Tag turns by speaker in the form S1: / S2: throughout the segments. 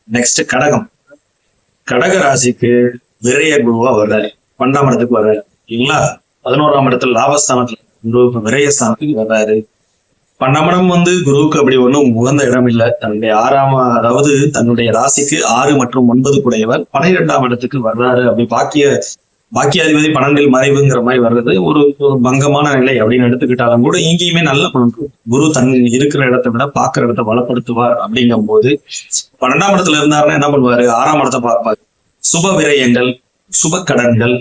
S1: Next கடகம். கடக ராசிக்கு விரைய குருவா வர்றாரு, 12ஆம் இடத்துக்கு வர்றாரு இல்லைங்களா. 11ஆம் இடத்துல லாபஸ்தானத்துல குருவுக்கு விரயஸ்தானத்துக்கு வர்றாரு. 12ஆம் இடம் குருவுக்கு அப்படி ஒன்றும் உகந்த இடம் இல்லை. தன்னுடைய அதாவது தன்னுடைய ராசிக்கு 6 மற்றும் 9 கூடையவர் 12ஆம் இடத்துக்கு வர்றாரு. அப்படி பாக்கியாதிபதி 12இல் மறைவுங்கிற மாதிரி வர்றது ஒரு பங்கமான நிலை அப்படின்னு எடுத்துக்கிட்டாலும் கூட இங்கேயுமே நல்ல பலன். குரு தன் இருக்கிற இடத்தை விட பாக்குற இடத்தை பலப்படுத்துவார். அப்படிங்கும் போது 12ஆம் இடத்துல இருந்தாருன்னா என்ன பண்ணுவாரு, 6ஆம் இடத்தை பார்ப்பாரு. சுப விரயங்கள், சுப கடன்கள்,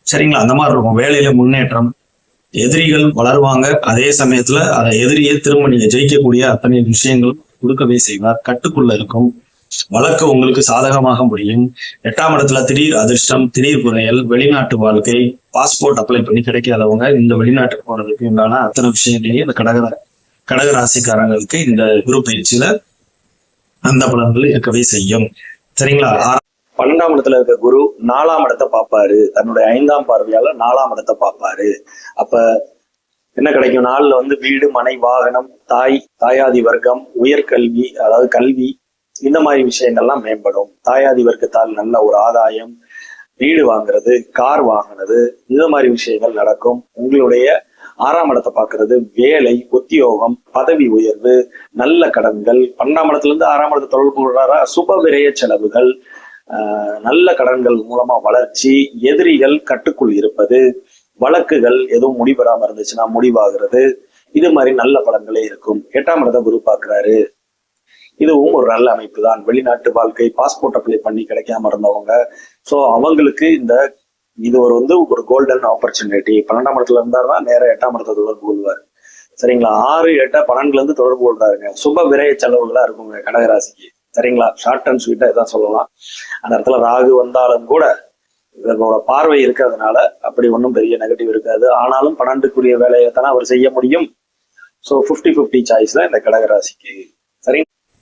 S1: சரிங்களா, அந்த மாதிரி இருக்கும். வேலையில முன்னேற்றம், எதிரிகள் வளருவாங்க. அதே சமயத்துல அதை எதிரியை திரும்ப நீங்க ஜெயிக்கக்கூடிய அத்தனை விஷயங்களும் கொடுக்கவே செய்வார். கட்டுக்குள்ள இருக்கும். வழக்கு உங்களுக்கு சாதகமாக முடியும். 8ஆம் இடத்துல திடீர் அதிர்ஷ்டம், திடீர் புதையல், வெளிநாட்டு வாழ்க்கை, பாஸ்போர்ட் அப்ளை பண்ணி கிடைக்காதவங்க இந்த வெளிநாட்டுக்கு போறதுக்கு உண்டான அத்தனை விஷயங்களையும் இந்த கடக ராசிக்காரங்களுக்கு இந்த குரு பயிற்சியில அந்த பலன்கள் இருக்கவே செய்யும். சரிங்களா. 12ஆம் இடத்துல இருக்க குரு 4ஆம் இடத்தை பார்ப்பாரு. தன்னுடைய 5ஆம் பார்வையால 4ஆம் இடத்தை பார்ப்பாரு. அப்ப என்ன கிடைக்கும், நாள்ல வீடு, மனை, வாகனம், தாயாதி வர்க்கம், உயர்கல்வி, அதாவது கல்வி, இந்த மாதிரி விஷயங்கள்லாம் மேம்படும். தாயாதி வர்க்கத்தால் நல்ல ஒரு ஆதாயம், வீடு வாங்குறது, கார் வாங்கினது, இந்த மாதிரி விஷயங்கள் நடக்கும். உங்களுடைய 6ஆம் இடத்தை பார்க்கறது வேலை, உத்தியோகம், பதவி உயர்வு, நல்ல கடன்கள். 12ஆம் இடத்துல இருந்து 6ஆம் இடத்தை தொடர்பு கொள்றாரா, சுப விரய செலவுகள், நல்ல கடன்கள் மூலமா வளர்ச்சி, எதிரிகள் கட்டுக்குள் இருப்பது, வழக்குகள் எதுவும் முடிவெறாம இருந்துச்சுன்னா முடிவாகிறது, இது மாதிரி நல்ல பலன்களே இருக்கும். 8ஆம் இடத்தை குரு பார்க்கிறாரு. இதுவும் ஒரு நல்ல அமைப்பு தான். வெளிநாட்டு வாழ்க்கை, பாஸ்போர்ட் அப்ளை பண்ணி கிடைக்காம இருந்தவங்க, ஸோ அவங்களுக்கு இது ஒரு கோல்டன் ஆப்பர்ச்சுனிட்டி. 12ஆம் இடத்துல இருந்தாருன்னா நேரம் 8ஆம் இடத்தை தொடர்பு கொள்வார். சரிங்களா. 6, 8, 12ல இருந்து தொடர்பு கொள்றாருங்க. சுப விரய செலவுகளா இருக்குங்க கடகராசிக்கு. சரிங்களா. ஷார்ட் அண்ட் ஸ்வீட்டா இதான் சொல்லலாம். அந்த இடத்துல ராகு வந்தாலும் கூட இதனோட பார்வை இருக்கிறதுனால அப்படி ஒன்றும் பெரிய நெகட்டிவ் இருக்காது. ஆனாலும் 12க்குரிய வேலையை தானே அவர் செய்ய முடியும். ஸோ 50-50 சாய்ஸ் தான் இந்த கடகராசிக்கு. சரி.